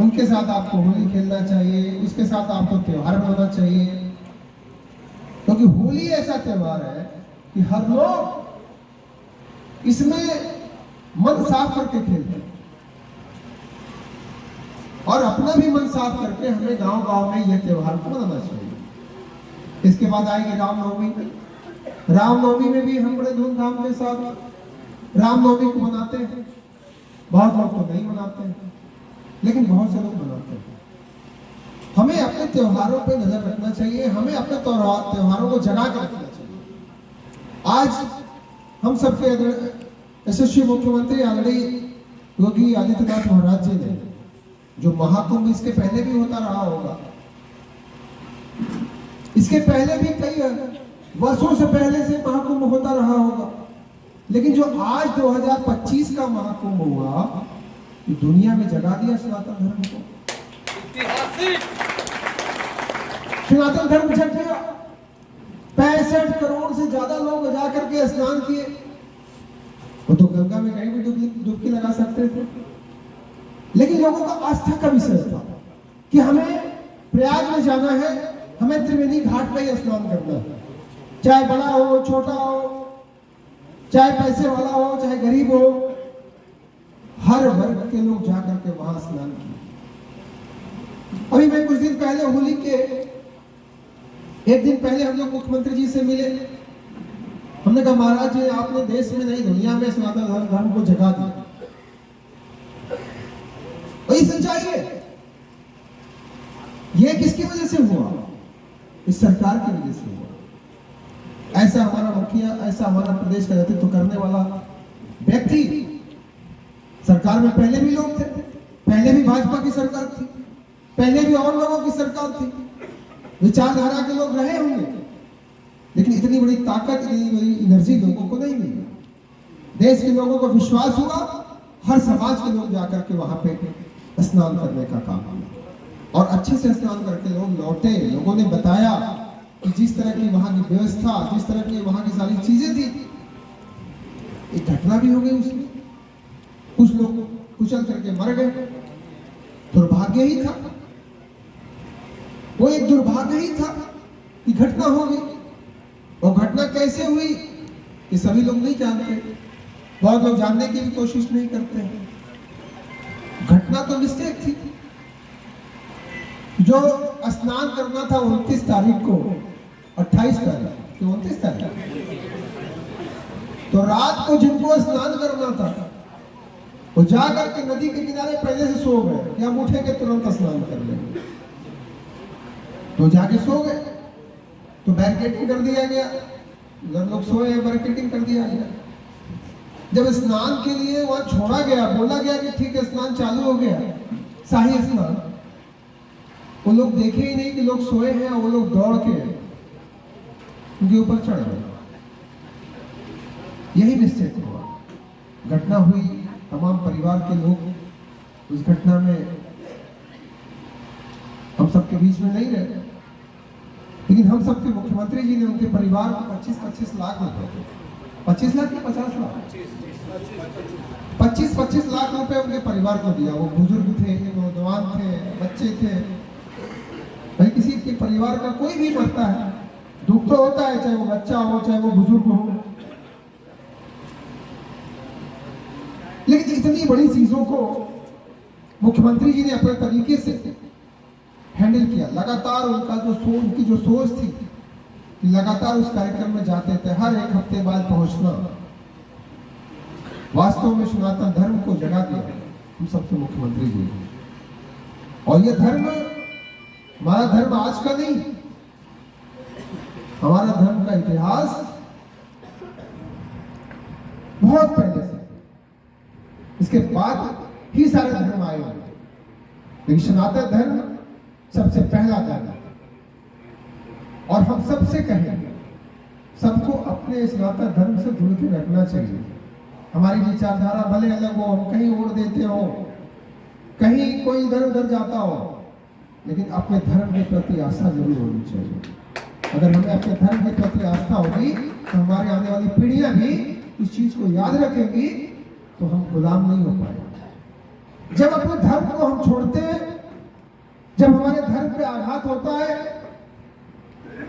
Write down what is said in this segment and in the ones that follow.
उनके साथ आपको होली खेलना चाहिए, उसके साथ आपको त्योहार मनाना चाहिए, क्योंकि होली ऐसा त्योहार है कि हर लोग इसमें मन साफ करके खेलते हैं और अपना भी मन साफ करके हमें गांव गांव में यह त्योहार को मनाना चाहिए। इसके बाद आएगी रामनवमी। रामनवमी में भी हम बड़े धूमधाम के साथ रामनवमी को मनाते हैं। बहुत लोग तो नहीं मनाते हैं, लेकिन बहुत से लोग मनाते हैं। हमें अपने त्योहारों पे नजर रखना चाहिए, हमें अपने त्योहारों को जगा के रखना चाहिए। आज हम सबके यशस्वी मुख्यमंत्री आदरणीय योगी आदित्यनाथ महाराज जी ने जो महाकुंभ, इसके पहले भी होता रहा होगा, इसके पहले भी कई वर्षों से पहले से महाकुंभ होता रहा होगा, लेकिन जो आज 2025 का महाकुंभ हुआ, दुनिया में जगा दिया सनातन धर्म को। सनातन धर्म जग गया। 65 करोड़ से ज्यादा लोग जा करके स्नान किए। वो तो गंगा में कहीं भी डुबकी लगा सकते थे, लेकिन लोगों का आस्था का विषय था कि हमें प्रयाग में जाना है, हमें त्रिवेणी घाट पर ही स्नान करना है। चाहे बड़ा हो, छोटा हो, चाहे पैसे वाला हो, चाहे गरीब हो, हर वर्ग के लोग जाकर के वहां स्नान किए। अभी मैं कुछ दिन पहले, होली के एक दिन पहले, हम लोग मुख्यमंत्री जी से मिले। हमने कहा महाराज जी, आपने देश में नहीं दुनिया में सनातन धर्म को जगा दिया। वही सच्चाई है। ये किसकी वजह से हुआ? इस सरकार की वजह से हुआ। ऐसा हमारा मुखिया, ऐसा हमारा प्रदेश का नेतृत्व करने वाला व्यक्ति, सरकार में पहले भी लोग थे, पहले भी भाजपा की सरकार थी, पहले भी और लोगों की सरकार थी, विचारधारा के लोग रहे होंगे, लेकिन इतनी बड़ी ताकत, इतनी बड़ी एनर्जी लोगों को नहीं मिली। देश के लोगों को विश्वास हुआ, हर समाज के लोग जाकर के वहां पे स्नान करने का काम किया और अच्छे से स्नान करके लोग लौटे। लोगों ने बताया कि जिस तरह की वहां की व्यवस्था, जिस तरह की वहां की सारी चीजें थी, एक घटना भी हो गई उसमें, कुछ लोग कुचल करके मर गए। दुर्भाग्य ही था, वो एक दुर्भाग्य ही था कि घटना हो गई। और घटना कैसे हुई ये सभी लोग नहीं जानते, बहुत लोग जानने की भी कोशिश नहीं करते हैं। घटना तो मिस्टेक थी। जो स्नान करना था 29 तारीख को, 28 तारीख, 29 तारीख, तो रात को जिनको स्नान करना था वो जाकर के नदी के किनारे पहले से सो गए कि हम उठे के तुरंत स्नान कर लेंगे, तो जाके सो गए। तो बैरिकेडिंग कर दिया गया, लोग सोए हैं, बैरिकेडिंग कर दिया गया। जब स्नान के लिए वहां छोड़ा गया, बोला गया कि ठीक है स्नान चालू हो गया, शाही स्नान, वो लोग देखे ही नहीं कि लोग सोए हैं, वो लोग दौड़ के उनके ऊपर चढ़ गए। यही मिस्टेक हुआ। घटना हुई, तमाम परिवार के लोग उस घटना में हम सबके बीच में नहीं रहे, लेकिन हम सबके मुख्यमंत्री जी ने उनके परिवार को 25-25 लाख रुपए, 25 लाख या 50 लाख, 25-25 लाख रुपए उनके परिवार को दिया। वो बुजुर्ग थे, नौजवान थे, बच्चे थे। भाई किसी के परिवार का कोई भी मरता है, दुख तो होता है, चाहे वो बच्चा हो, चाहे वो बुजुर्ग हो, लेकिन इतनी बड़ी चीजों को मुख्यमंत्री जी ने अपने तरीके से हैंडल किया। लगातार उनकी जो सोच थी कि लगातार उस कार्यक्रम में जाते थे, हर एक हफ्ते बाद पहुंचना, वास्तव में सनातन धर्म को जगा दिया हम सबके मुख्यमंत्री जी ने। और यह धर्म, हमारा धर्म आज का नहीं, हमारा धर्म का इतिहास बहुत पहले से, इसके बाद ही सारे धर्म आए होंगे, लेकिन सनातन धर्म सबसे पहला धर्म है। और हम सबसे कहेंगे, सबको अपने सनातन धर्म से जुड़ के रखना चाहिए। हमारी विचारधारा भले अलग हो, हम कहीं ओढ़ देते हो, कहीं कोई इधर उधर जाता हो, लेकिन अपने धर्म के प्रति आस्था जरूर होनी चाहिए। अगर हमें अपने धर्म के प्रति आस्था होगी तो हमारी आने वाली पीढ़ियां भी इस चीज को याद रखेंगी, तो हम गुलाम नहीं हो पाएंगे। जब अपने धर्म को हम छोड़ते हैं जब हमारे धर्म पे आघात होता है,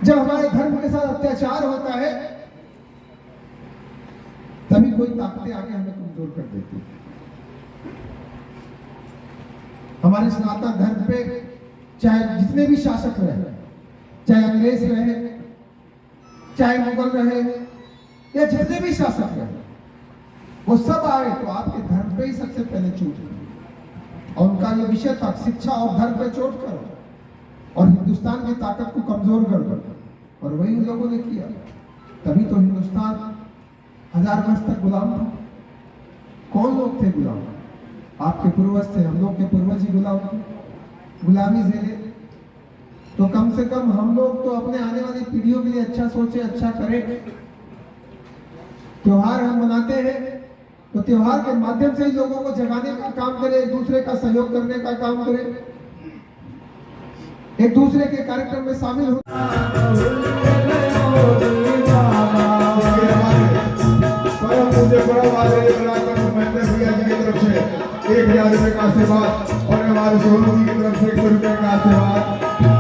जब हमारे धर्म के साथ अत्याचार होता है, तभी कोई ताकतें आके हमें कमजोर कर देती है। हमारे सनातन धर्म पे चाहे जितने भी शासक रहे, चाहे अंग्रेज रहे, चाहे मुगल रहे, या जितने भी शासक रहे, वो सब आए तो आपके धर्म पे ही सबसे पहले चोट करो। और उनका ये विषय था शिक्षा और धर्म पे चोट करो और हिंदुस्तान की ताकत को कमजोर कर दो। और वही उन लोगों ने किया। तभी तो हिंदुस्तान 1000 वर्ष तक गुलाम था। कौन लोग थे गुलाम? आपके पूर्वज थे, हम लोग के पूर्वज ही गुलाम थे, गुलामी झेले। तो कम से कम हम लोग तो अपने आने वाली पीढ़ियों के लिए अच्छा सोचे, अच्छा करें। त्योहार हम मनाते हैं तो त्योहार के माध्यम से ही लोगों को जगाने का काम करें, एक दूसरे का सहयोग करने का काम करें, एक दूसरे के कार्यक्रम में शामिल हो। मुझे बड़ा वाले बनाकर मैंने भैया जी की तरफ से 1000 रुपए का आशीर्वाद और हमारे सोनू जी की तरफ से 100 रुपए का आशीर्वाद।